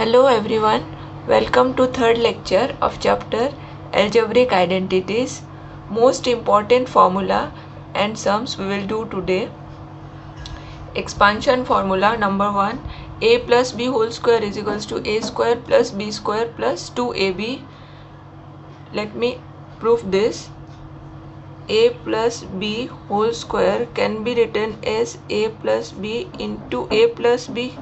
Hello everyone, welcome to third lecture of chapter Algebraic Identities. Most important formula and sums we will do today. Expansion formula number 1, a plus b whole square is equals to a square plus b square plus 2ab. Let me prove this. A plus b whole square can be written as a plus b into a plus b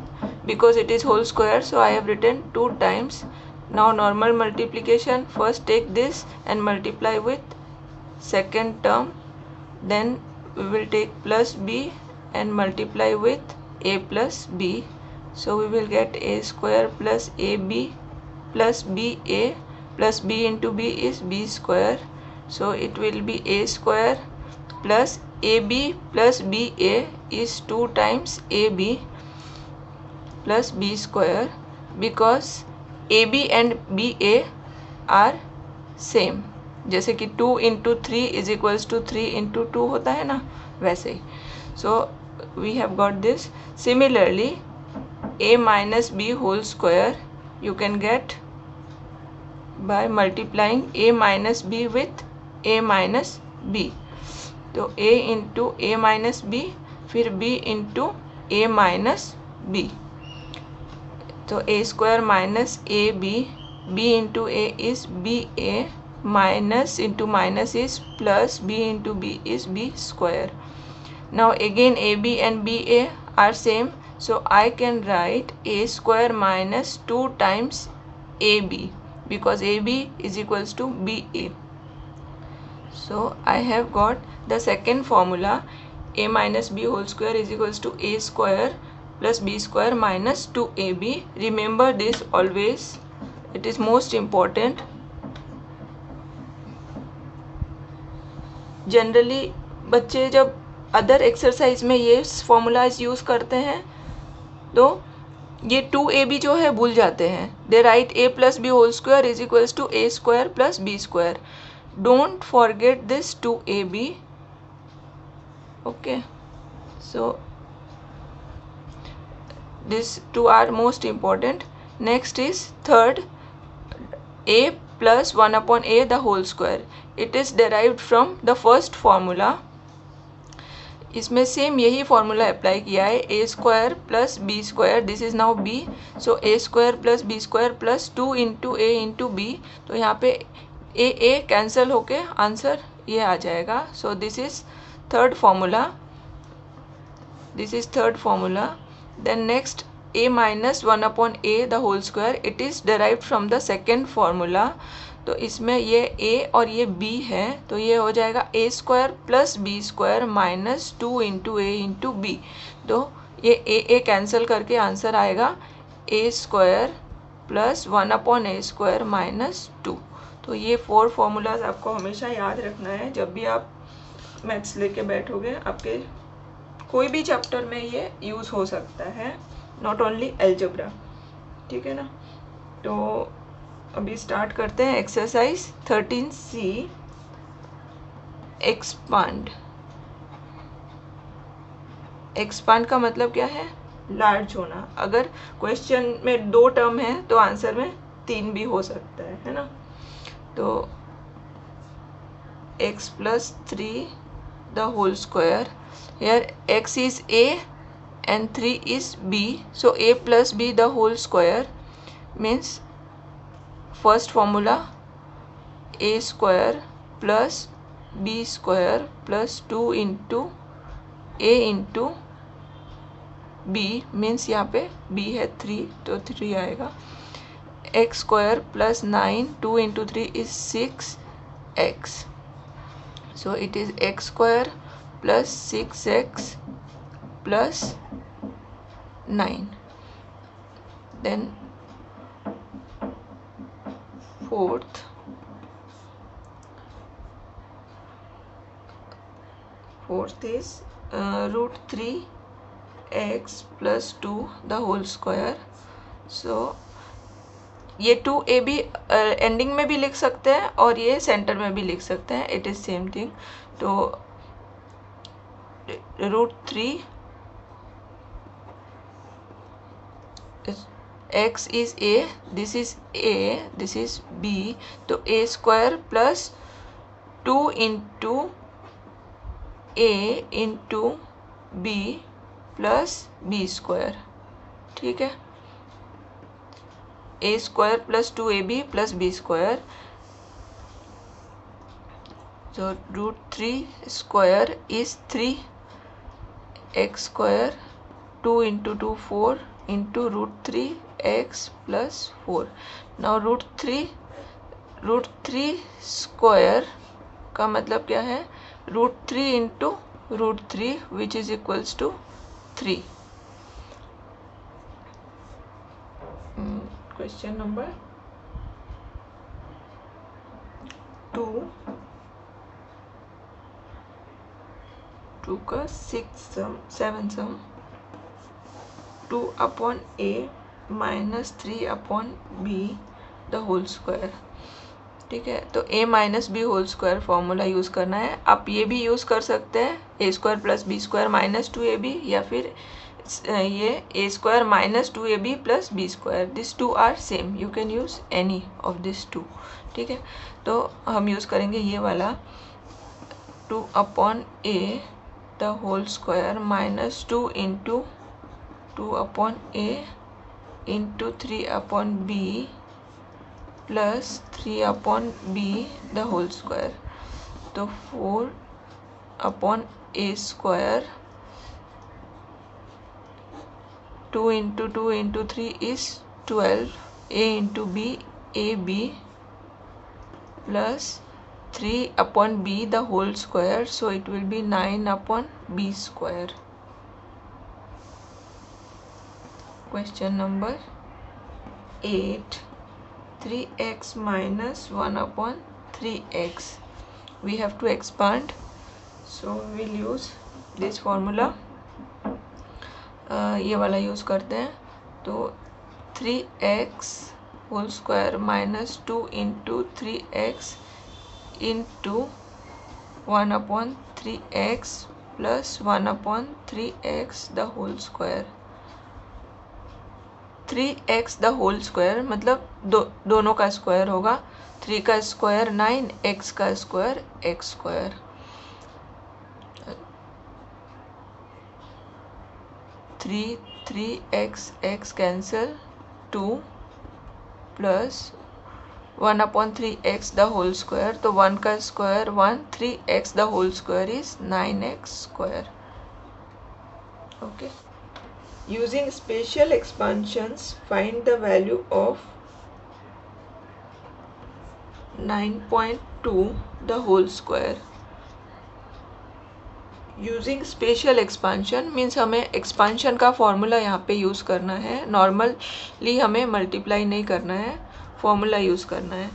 because it is whole square, so I have written 2 times. Now normal multiplication, first take this and multiply with second term, then we will take plus b and multiply with a plus b, so we will get a square plus ab plus ba plus b into b is b square, so it will be a square plus ab plus ba is 2 times ab plus b square because ab and ba are same, जैसे कि 2 into 3 is equals to 3 into 2 होता है ना, वैसे ही. So we have got this. Similarly a minus B whole square you can get by multiplying a minus B with a minus B. तो a into a minus B फिर b into a minus B. तो a square minus A B, b into a is ba, minus into minus is plus, b into b is b square. Now again ab and ba are same, so I can write a square minus 2 times ab because ab is equals to ba. So I have got the second formula, a minus b whole square is equals to a square plus b square minus 2ab. Remember this always, it is most important. Generally बच्चे जब other exercise में ये formulas use करते हैं तो ये 2ab जो है भूल जाते हैं. They write a plus B whole square is equals to a square plus B square. Don't forget this 2ab. Okay, so these two are most important. Next is third, a plus 1 upon a the whole square. It is derived from the first formula. इसमें same यही formula apply किया है, a square plus B square, this is now b, so a square plus B square plus 2 into a into b. तो यहाँ पे a cancel होके answer ये आ जाएगा. So this is third formula. Then next, a minus 1 upon a the whole square, it is derived from the second formula. तो इसमें ये a और ये b है, तो ये हो जाएगा a square plus B square minus 2 into a into b. तो ये a कैंसिल करके आंसर आएगा a square plus 1 upon a square minus 2. तो ये 4 फॉर्मूलाज आपको हमेशा याद रखना है जब भी आप मैथ्स लेके बैठोगे. आपके कोई भी चैप्टर में ये यूज़ हो सकता है, नॉट ओनली अलजेब्रा. ठीक है ना. तो अभी स्टार्ट करते हैं एक्सरसाइज 13C. एक्सपांड. एक्सपांड का मतलब क्या है? लार्ज होना. अगर क्वेश्चन में 2 टर्म है तो आंसर में 3 भी हो सकता है ना. तो x plus 3 the whole square. Here x is a and 3 is b, so a plus b the whole square means first formula a square plus b square plus 2 into a into b means यहाँ पे b है 3 तो 3 आएगा. x square plus 9, 2 into 3 is 6x, so it is x square plus 6x plus 9. Then fourth is root 3x plus 2 the whole square. So ये 2ab ending में भी लिख सकते हैं और ये सेंटर में भी लिख सकते हैं, इट इज़ सेम थिंग. तो root 3 is x is a, this is a, this is b, तो a square plus 2 into a into b plus b square, ठीक है, a square plus 2ab plus b square, so root 3 square is 3 x square, 2 into 2 4 into root 3 x plus 4. now root 3 square का मतलब क्या है, root 3 into root 3 which is equals to 3. Question number 2 का 7 सम 2 upon a minus 3 upon b the whole square, ठीक है, तो a minus B whole square formula use करना है. आप ये भी यूज़ कर सकते हैं a square plus B square minus 2ab, या फिर ये a square minus 2ab plus B square, this two are same, you can use any of this two, ठीक है. तो हम यूज़ करेंगे ये वाला 2 upon a the whole square minus 2 into 2 upon a into 3 upon b plus 3 upon b the whole square, तो 4 upon a square, 2 into 2 into 3 is 12, a into b ab plus 3 upon b the whole square, so it will be 9 upon b square. Question number 8, 3x minus 1 upon 3x, we have to expand, so we will use this formula. ये वाला use करते हैं, तो 3x whole square minus 2 into 3x into 1 upon 3x plus 1 upon 3x the whole square. 3x the whole square मतलब दोनों का square होगा, 3 का स्क्वायर 9, x का square x square. 3x cancel, 2 plus 1 upon 3x the whole square, तो 1 का square 1, 3x the whole square is 9x square. Okay, using special expansions find the value of 9.2 the whole square. Using special expansion means हमें expansion का formula यहाँ पे use करना है, normally हमें multiply नहीं करना है, फॉर्मूला यूज़ करना है.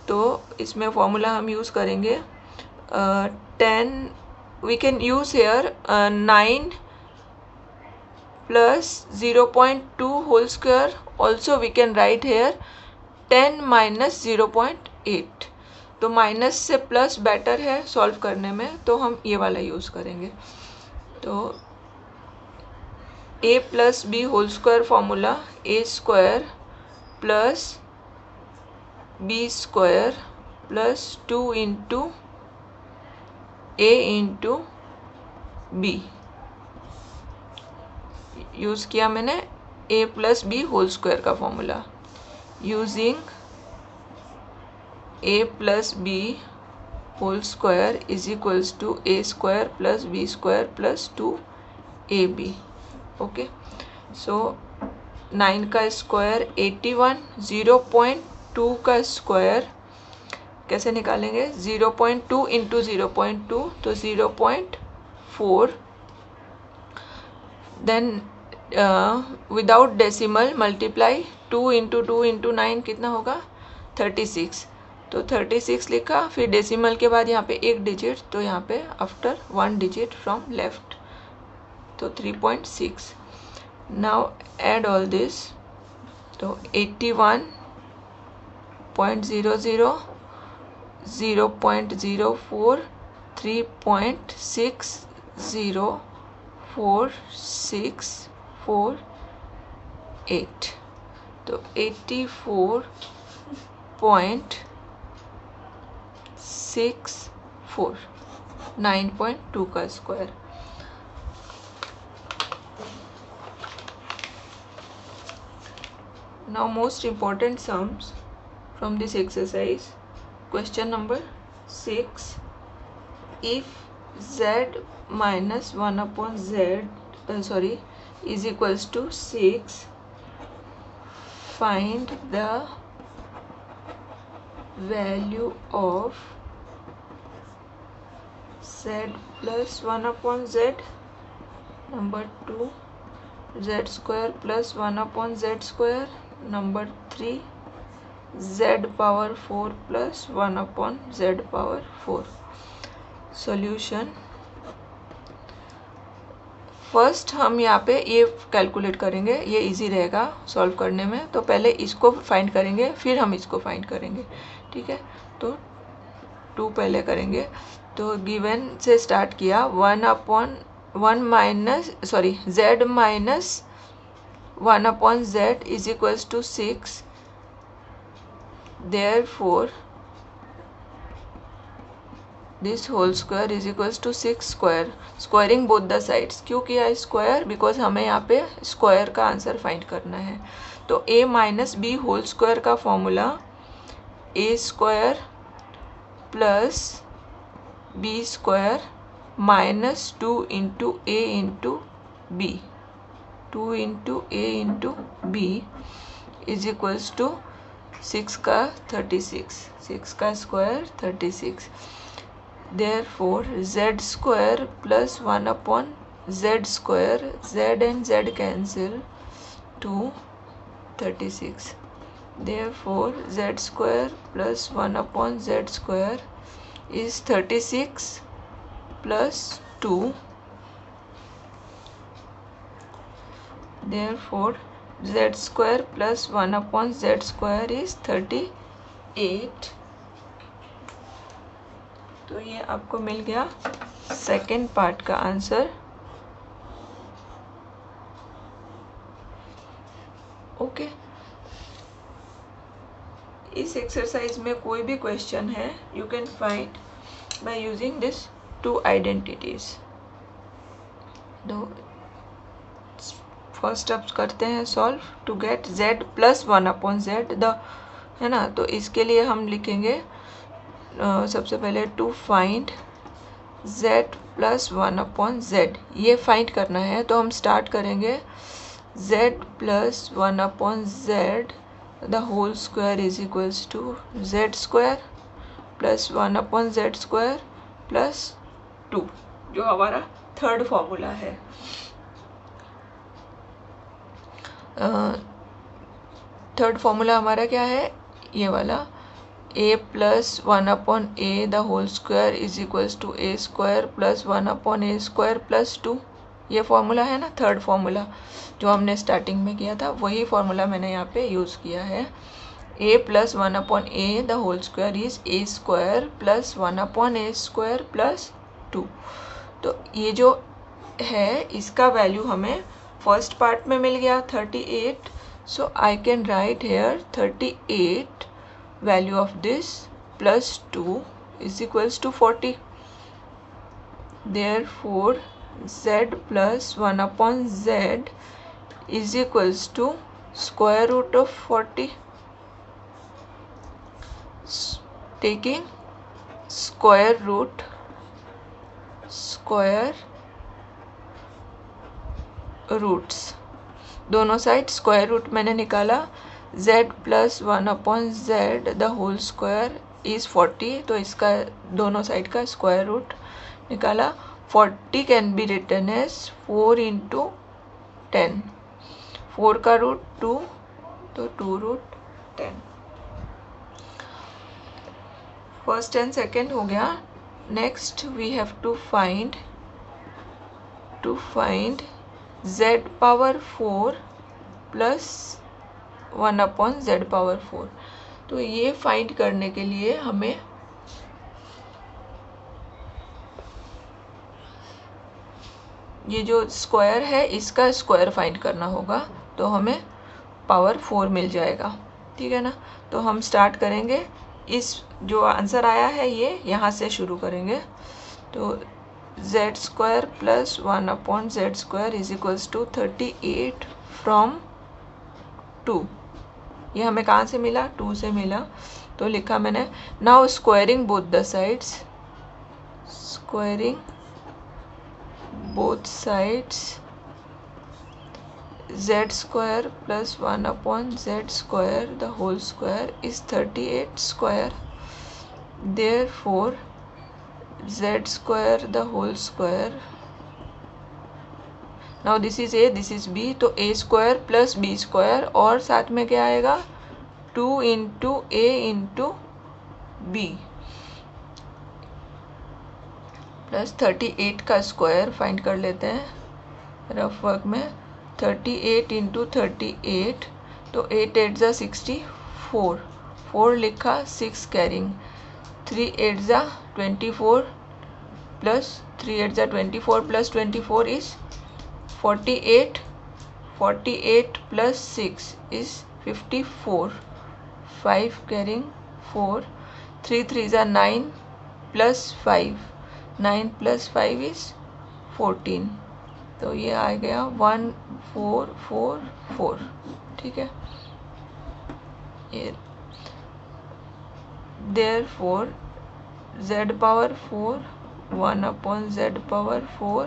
तो इसमें फॉर्मूला हम यूज़ करेंगे 10, we can use here 9 plus 0.2 whole square, also we can write here 10 minus 0.8. तो माइनस से प्लस बेटर है सॉल्व करने में, तो हम ये वाला यूज़ करेंगे. तो a plus B whole square formula, a square plus B square plus 2 into a into B use किया मैंने, a plus B whole square का formula. Using a plus B whole square is equals to a square plus b square plus 2ab. Okay, so 9 का square 81, 0.2 का square कैसे निकालेंगे, 0.2 into 0.2 तो 0.4, then without decimal multiply 2 into 2 into 9 कितना होगा 36, तो 36 लिखा, फिर डेसिमल के बाद यहाँ पे एक डिजिट, तो यहाँ पे आफ्टर 1 डिजिट फ्रॉम लेफ्ट, तो 3.6. नाउ ऐड ऑल दिस, तो 81.00, 0.04, 3.60468. तो 84.64 9.2 का square. Now most important sums from this exercise. Question number 6. If z minus 1 upon z is equals to 6, find the value of z plus 1 upon z. Number 2, z square plus 1 upon z square. Number 3, z power 4 plus 1 upon z power 4. Solution. First हम यहाँ पे ये calculate करेंगे, ये easy रहेगा solve करने में। तो पहले इसको फाइंड करेंगे, फिर हम इसको फाइंड करेंगे, ठीक है। तो 2 पहले करेंगे। तो गिवन से स्टार्ट किया, z minus 1 upon z is equals to 6. Therefore this whole square is equals to 6 square. Squaring both the sides. क्यों किया स्क्वायर? बिकॉज हमें यहाँ पे स्क्वायर का आंसर फाइंड करना है। तो a minus B whole square का formula a square plus B square minus 2 into a into B, 2 into a into B is equals to 6 का 36, 6 का square 36। Therefore z square plus 1 upon z square, z and z cancel to 36. Therefore z square plus 1 upon z square is 36 plus 2. Therefore z square plus 1 upon z square is 38. तो ये आपको मिल गया second part का answer. Okay, इस exercise में कोई भी क्वेश्चन है, you can find by using this 2 identities. First अब करते हैं solve to get z plus 1 upon z the, है ना। तो इसके लिए हम लिखेंगे सबसे पहले to find z plus 1 upon z, ये फाइंड करना है। तो हम स्टार्ट करेंगे z plus 1 upon z the whole square is equals to z square plus 1 upon z square plus 2, जो हमारा थर्ड फॉर्मूला है। थर्ड फॉर्मूला हमारा क्या है? ये वाला a plus 1 upon a the whole square is equals to a square plus 1 upon a square plus 2, ये formula है ना, थर्ड फॉर्मूला जो हमने स्टार्टिंग में किया था, वही फॉर्मूला मैंने यहाँ पे यूज़ किया है। a plus 1 upon a the whole square is a square plus 1 upon a square plus 2। तो ये जो है इसका वैल्यू हमें फर्स्ट पार्ट में मिल गया 38। So I can write here 38 value of this plus 2 is equals to 40. Therefore z plus 1 upon z is equals to square root of 40. Taking square roots, दोनों साइड स्क्वायर रूट मैंने निकाला। z plus 1 upon z the whole square is 40, तो इसका दोनों side का square root निकाला। 40 can be written as 4 into 10, 4 का root 2, तो 2 रूट 10। फर्स्ट एंड सेकेंड हो गया। Next we have to find z power 4 plus 1 upon z power 4। तो ये फाइंड करने के लिए हमें ये जो स्क्वायर है इसका स्क्वायर फाइंड करना होगा। तो हमें पावर 4 मिल जाएगा, ठीक है ना। तो हम स्टार्ट करेंगे, इस जो आंसर आया है ये यहाँ से शुरू करेंगे। तो z square plus 1/z² is equals to 38 from 2। ये हमें कहाँ से मिला? 2 से मिला, तो लिखा मैंने। Now squaring both the sides, squaring both sides, z square plus 1/z² the whole square is 38 square. Therefore z square the whole square, now this is a, this is b, तो a square plus b square और साथ में क्या आएगा? 2 into a into b plus 38 का square find कर लेते हैं रफ वर्क में। 38 इंटू 38, तो 8 8 जा 64, 4 लिखा, 6 कैरिंग, 3 8 जा 24 प्लस 3 8 जा 24 plus 24 is 48, 48 plus 6 is 54, 5 carrying 4, 3 3 is 9 plus 5, 9 plus 5 is 14, तो ये आ गया 1444, ठीक है। ये therefore z power 4 1/z/4,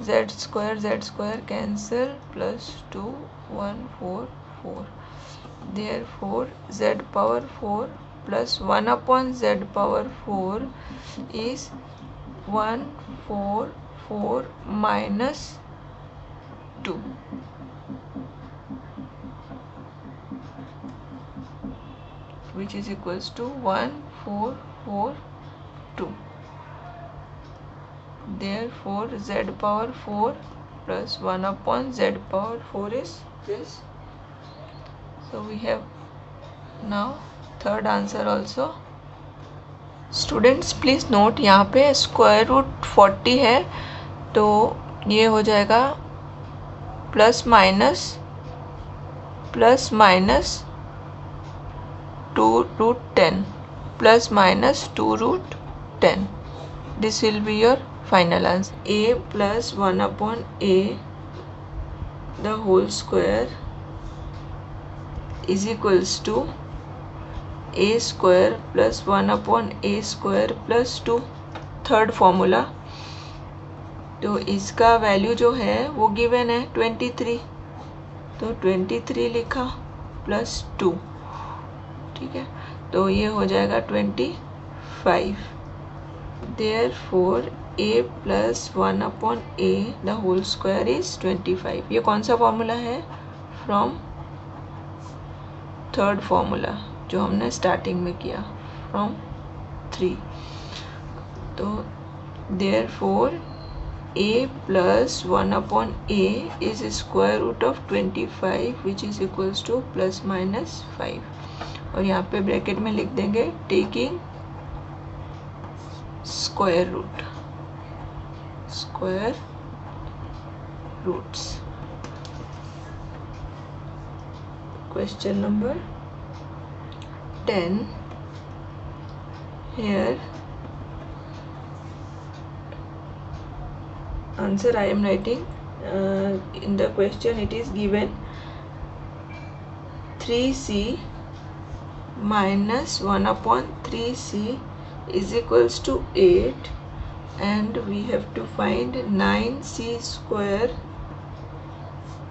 z square cancel plus 2 144, therefore z power 4 plus 1/z/4 is 144 minus 2, which is equals to 1442. Therefore z power 4 plus 1/z/4 is this. So we have now third answer also. Students please note, यहाँ पे square root 40 है, तो ये हो जाएगा plus minus 2√10 plus minus 2√10. This will be your final answer. A plus 1/a the whole square is equals to a square plus 1/a² plus 2. Third formula, तो इसका value जो है वो गिवन है 23, तो 23 लिखा प्लस 2, ठीक है, तो ये हो जाएगा 25. Therefore a plus 1/a the whole square is 25. ये कौन सा फॉर्मूला है? फ्रॉम थर्ड फॉर्मूला जो हमने स्टार्टिंग में किया, फ्रॉम 3. तो therefore a plus 1/a is square root of 25 which is equals to plus minus 5. और यहाँ पे ब्रैकेट में लिख देंगे taking square roots. Question number 10. Here answer I am writing. In the question it is given 3c minus 1/3c is equals to 8, and we have to find 9c square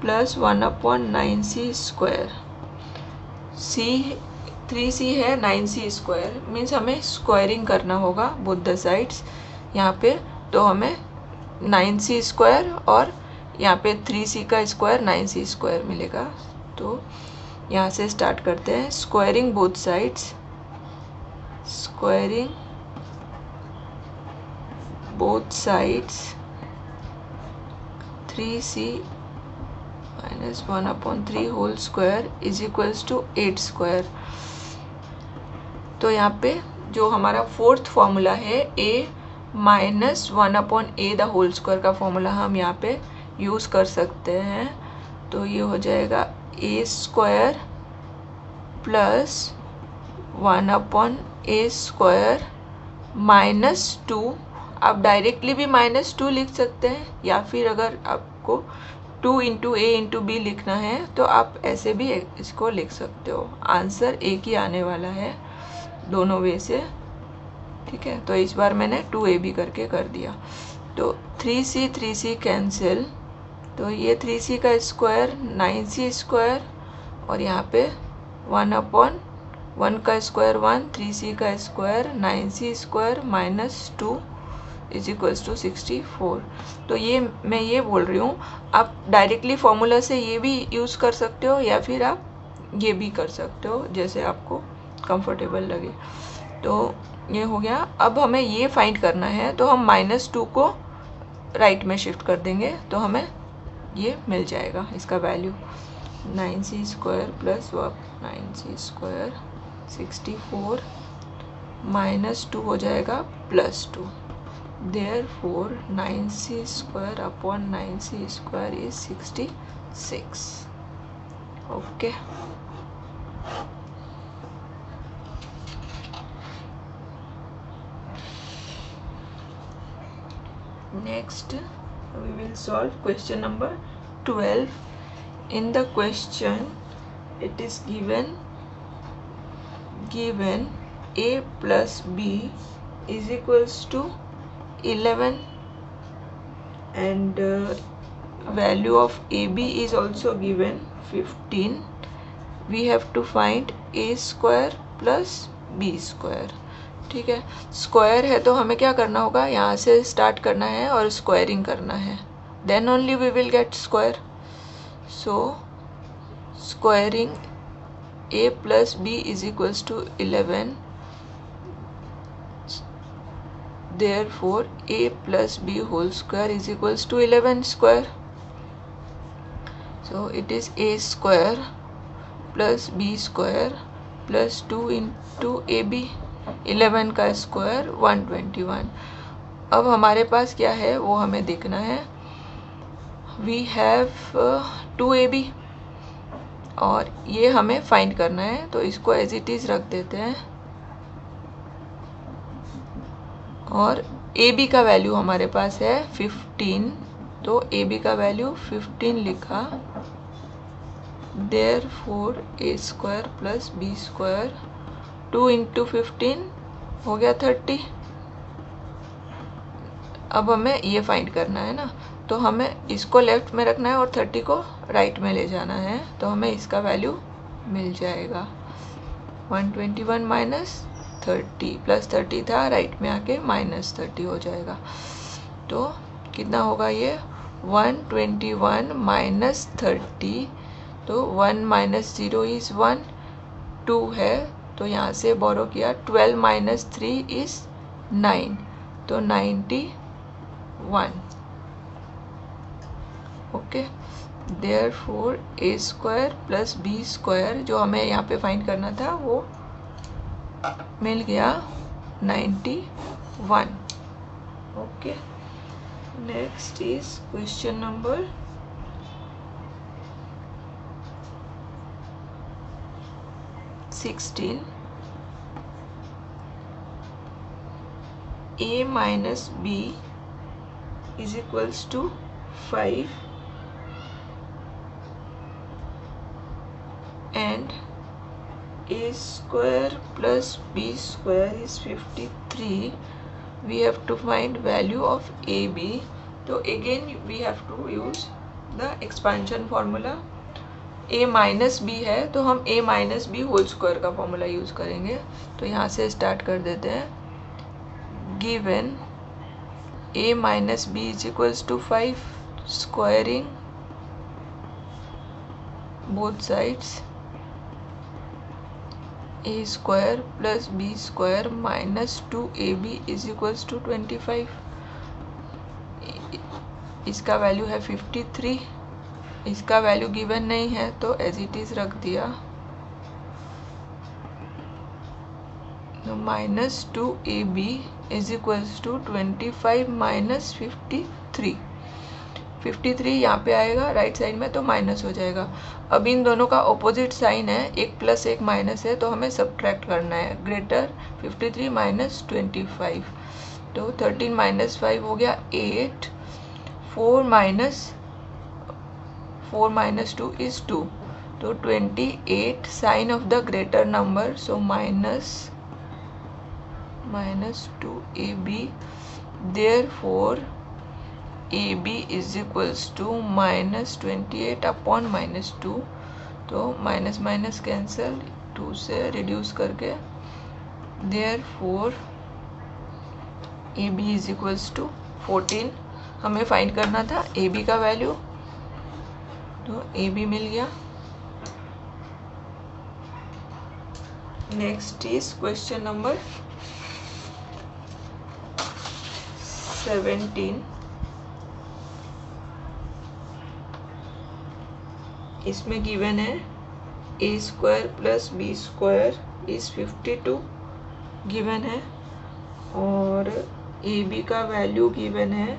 plus 1/9c². 3c है, 9c square means हमें squaring करना होगा both the sides. यहाँ पे तो हमें 9c square और यहाँ पे 3c का स्क्वायर 9c स्क्वायर मिलेगा. तो यहाँ से स्टार्ट करते हैं. Squaring both sides, squaring both sides 3c minus 1/3 whole square is equals to 8 square. तो यहाँ पे जो हमारा फोर्थ फॉर्मूला है a minus 1/a the whole square का फॉर्मूला हम यहाँ पे यूज़ कर सकते हैं. तो ये हो जाएगा ए स्क्वायर प्लस 1/a² -2। आप डायरेक्टली भी -2 लिख सकते हैं, या फिर अगर आपको 2 × a × b लिखना है तो आप ऐसे भी इसको लिख सकते हो। आंसर एक ही आने वाला है दोनों वे से, ठीक है। तो इस बार मैंने 2ab करके कर दिया। तो 3c कैंसिल, तो ये 3c का स्क्वायर 9c², और यहाँ पे 1/1 का स्क्वायर 1, 3c का स्क्वायर 9c² -2 = 64। तो ये मैं ये बोल रही हूँ, आप डायरेक्टली फॉर्मूला से ये भी यूज़ कर सकते हो, या फिर आप ये भी कर सकते हो, जैसे आपको कंफर्टेबल लगे। तो ये हो गया। अब हमें ये फाइंड करना है, तो हम -2 को राइट में शिफ्ट कर देंगे, तो हमें ये मिल जाएगा इसका वैल्यू 9c² + 9c² 64 -2 हो जाएगा +2। Therefore 9c² is 66। Okay. Next we will solve question number 12. In the question it is given a plus b is equals to 11, and value of ab is also given 15. We have to find a² plus b²। ठीक है, square है तो हमें क्या करना होगा, यहाँ से स्टार्ट करना है और स्क्वायरिंग करना है, then only we will get square. So squaring a plus b is equals to 11, therefore a plus b whole square is equals to 11²। so it is a² plus b² plus 2 × ab, 11 का square 121। अब हमारे पास क्या है वो हमें देखना है। We have 2ab और ये हमें फाइंड करना है, तो इसको एज इट इज रख देते हैं। और ab का वैल्यू हमारे पास है 15, तो ab का वैल्यू 15 लिखा। Therefore a² plus b², 2 × 15 हो गया 30। अब हमें ये फाइंड करना है ना, तो हमें इसको लेफ्ट में रखना है और 30 को राइट में ले जाना है, तो हमें इसका वैल्यू मिल जाएगा 121 - 30 प्लस 30 था, राइट में आके -30 हो जाएगा। तो कितना होगा ये 121 - 30, तो 1 - 0 is 1, 2 है तो यहाँ से बोरो किया, 12 - 3 is 9, तो 91। Okay, therefore a² plus b² जो हमें यहाँ पे फाइंड करना था वो मिल गया 91। Okay, next is question number 16। a minus b is equals to 5 and a² plus b² is 53. We have to find value of ab. तो again we have to use the expansion formula. a minus b है तो हम a minus b whole square का formula use करेंगे। तो यहाँ से start कर देते हैं। Given a minus b is equals to 5, squaring both sides, a² plus b² minus 2ab is equals to 25। इसका वैल्यू है 53, इसका वैल्यू गिवन नहीं है तो एज इट इज रख दिया। तो -2ab is equals to 25 - 53। 53 यहाँ पे आएगा राइट साइड में, तो माइनस हो जाएगा। अब इन दोनों का ऑपोजिट साइन है, एक प्लस एक माइनस है, तो हमें सब्ट्रैक्ट करना है। ग्रेटर 53 माइनस 25, तो 13 माइनस 5 हो गया 8, 4 माइनस 2 इज 2, तो 28 sign of the greater number, so minus 2ab, therefore AB is equals to minus 28 upon minus 2, तो माइनस माइनस कैंसिल, 2 से रिड्यूस करके, therefore AB is equals to 14। हमें फाइंड करना था AB का वैल्यू, तो AB मिल गया। Next is question number 17। इसमें गिवन है a square plus b square is 52 given है, और ab का वैल्यू गिवन है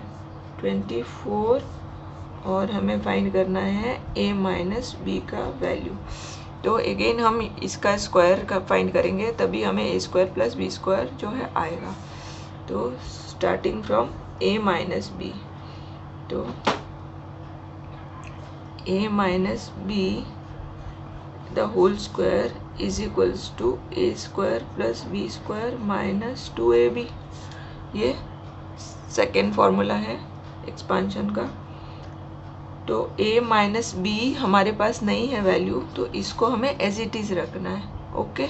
24, और हमें फाइंड करना है a माइनस b का वैल्यू। तो अगेन हम इसका स्क्वायर का फाइंड करेंगे, तभी हमें a square plus b square जो है आएगा। तो starting from a minus b, तो a minus b the whole square is equals to a square plus b square minus 2ab। ये सेकेंड फॉर्मूला है एक्सपांशन का। तो a माइनस b हमारे पास नहीं है वैल्यू, तो इसको हमें एज इट इज रखना है। ओके,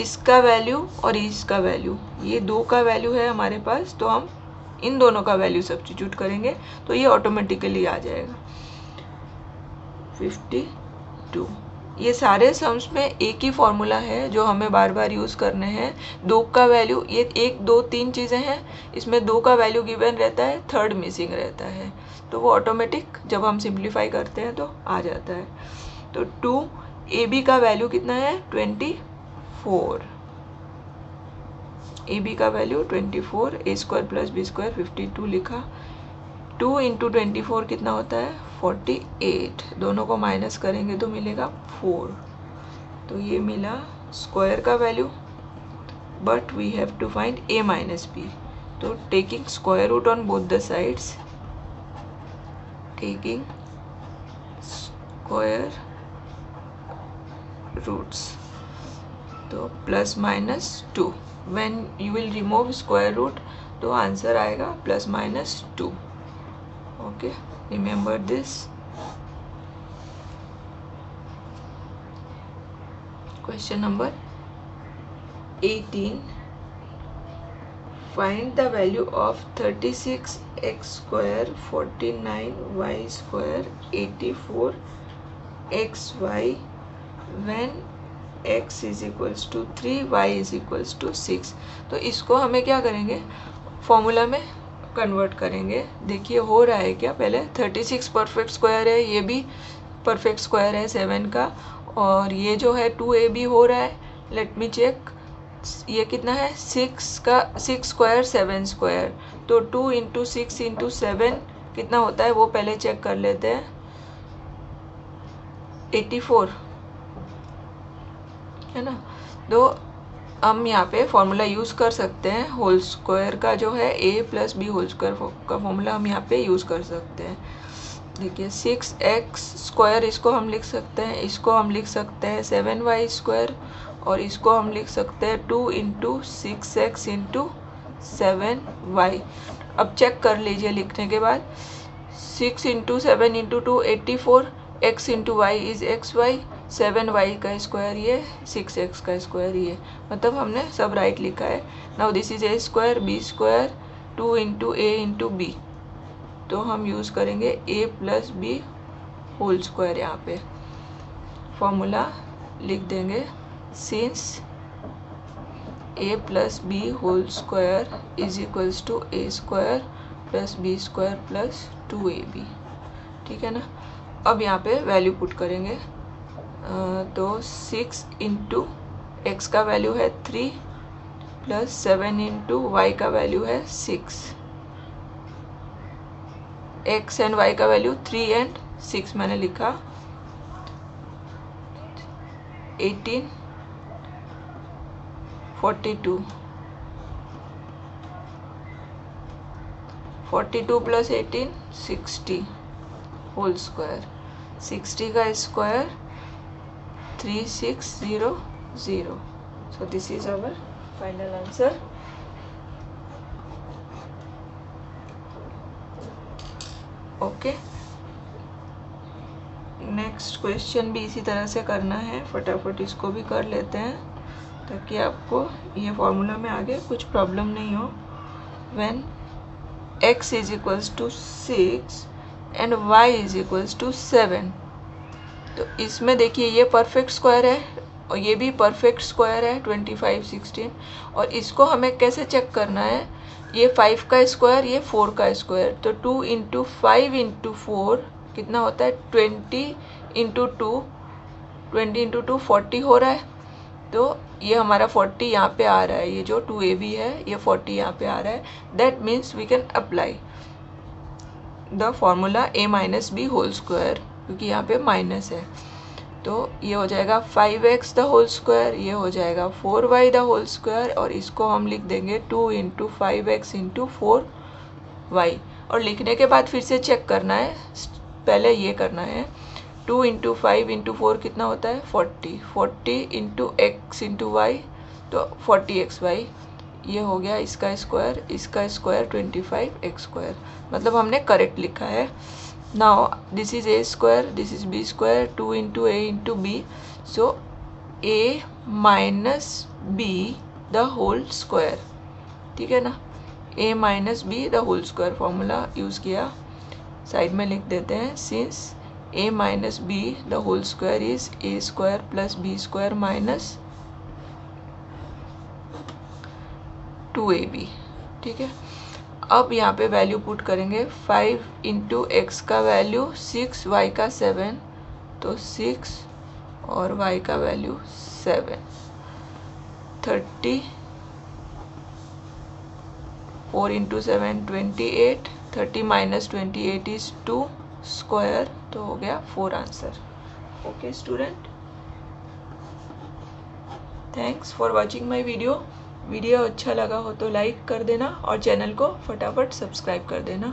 इसका वैल्यू और इसका वैल्यू, ये दो का वैल्यू है हमारे पास, तो हम इन दोनों का वैल्यू सब्स्टिट्यूट करेंगे, तो ये ऑटोमेटिकली आ जाएगा 52। ये सारे सम्स में एक ही फॉर्मूला है जो हमें बार बार यूज़ करने हैं। दो का वैल्यू, ये 1 2 3 चीज़ें हैं, इसमें दो का वैल्यू गिवन रहता है, थर्ड मिसिंग रहता है, तो वो ऑटोमेटिक जब हम सिंप्लीफाई करते हैं तो आ जाता है। तो 2ab का वैल्यू कितना है 24, ab का value 24, a square plus b square 52 लिखा। 2 इंटू 24 कितना होता है 48, दोनों को माइनस करेंगे तो मिलेगा 4, तो ये मिला स्क्वायर का value, but we have to find a minus b। तो taking square root on both the sides, taking square roots, तो plus minus 2, when you will remove square root तो आंसर आएगा plus minus 2। Okay, remember this. Question number 18. Find the value of 36 x square 49 y square 84 xy when x is equals to 3 y is equals to 6। तो इसको हमें क्या करेंगे, formula में convert करेंगे। देखिए हो रहा है क्या, पहले 36 परफेक्ट स्क्वायर है, ये भी परफेक्ट स्क्वायर है 7 का, और ये जो है 2ab हो रहा है। लेट मी चेक, ये कितना है 6 का 6 स्क्वायर 7 स्क्वायर, तो 2 इंटू 6 इंटू 7 कितना होता है वो पहले चेक कर लेते हैं, 84 है ना। तो हम यहाँ पे फॉर्मूला यूज़ कर सकते हैं, होल स्क्वायर का जो है a plus B whole square का फॉर्मूला हम यहाँ पे यूज़ कर सकते हैं। देखिए 6x स्क्वायर इसको हम लिख सकते हैं, इसको हम लिख सकते हैं 7y स्क्वायर, और इसको हम लिख सकते हैं 2 इंटू 6x इंटू 7y। अब चेक कर लीजिए लिखने के बाद, 6 into 7 into 2 84, x into y is xy, 7y का स्क्वायर ये, 6x का स्क्वायर ये, मतलब हमने सब राइट लिखा है। Now this is a square b square 2 into a into b, तो हम यूज़ करेंगे a plus B whole square. यहाँ पे फॉर्मूला लिख देंगे, since a plus B whole square is equals to a square plus b square plus 2ab, ठीक है ना। अब यहाँ पे वैल्यू पुट करेंगे, तो 6 इंटू एक्स का वैल्यू है 3 प्लस 7 इंटू वाई का वैल्यू है 6, x एंड y का वैल्यू 3 एंड 6 मैंने लिखा, 18, 42, 42 प्लस 18 60 होल स्क्वायर, 60 का square 3600. So this is our final answer. Okay, next question भी इसी तरह से करना है, फटाफट इसको भी कर लेते हैं ताकि आपको ये फॉर्मूला में आगे कुछ प्रॉब्लम नहीं हो. When x is equals to 6 and y is equals to 7, तो इसमें देखिए ये परफेक्ट स्क्वायर है और ये भी परफेक्ट स्क्वायर है 25, 16. और इसको हमें कैसे चेक करना है, ये 5 का स्क्वायर, ये 4 का स्क्वायर, तो 2 इंटू 5 इंटू 4 कितना होता है, 20 इंटू 2, 20 इंटू 2 40 हो रहा है. तो ये हमारा 40 यहाँ पे आ रहा है, ये जो 2ab है ये 40 यहाँ पे आ रहा है. That means we can apply the formula a minus B whole square, क्योंकि यहाँ पे माइनस है. तो ये हो जाएगा 5x द होल स्क्वायर, ये हो जाएगा 4y द होल स्क्वायर, और इसको हम लिख देंगे 2 इंटू 5x इंटू 4y. और लिखने के बाद फिर से चेक करना है, पहले ये करना है 2 इंटू 5 इंटू 4 कितना होता है 40, 40 इंटू x इंटू वाई तो 40xy, ये हो गया इसका स्क्वायर 25x स्क्वायर, मतलब हमने करेक्ट लिखा है. Now this is a square, this is b square, 2 into a into b, so a minus b the whole square, ठीक है ना, a minus b the whole square formula use किया, side में लिख देते हैं. Since a minus b the whole square is a square plus b square minus 2ab, ठीक है. अब यहाँ पे वैल्यू पुट करेंगे, 5 इंटू एक्स का वैल्यू 6, y का 7, तो 6 और y का value 7, 30, 4 into 7 28, 30 minus 28 is 2 square, तो हो गया 4 answer. Okay student, thanks for watching my video. Video अच्छा लगा हो तो लाइक कर देना और चैनल को फटाफट सब्सक्राइब कर देना.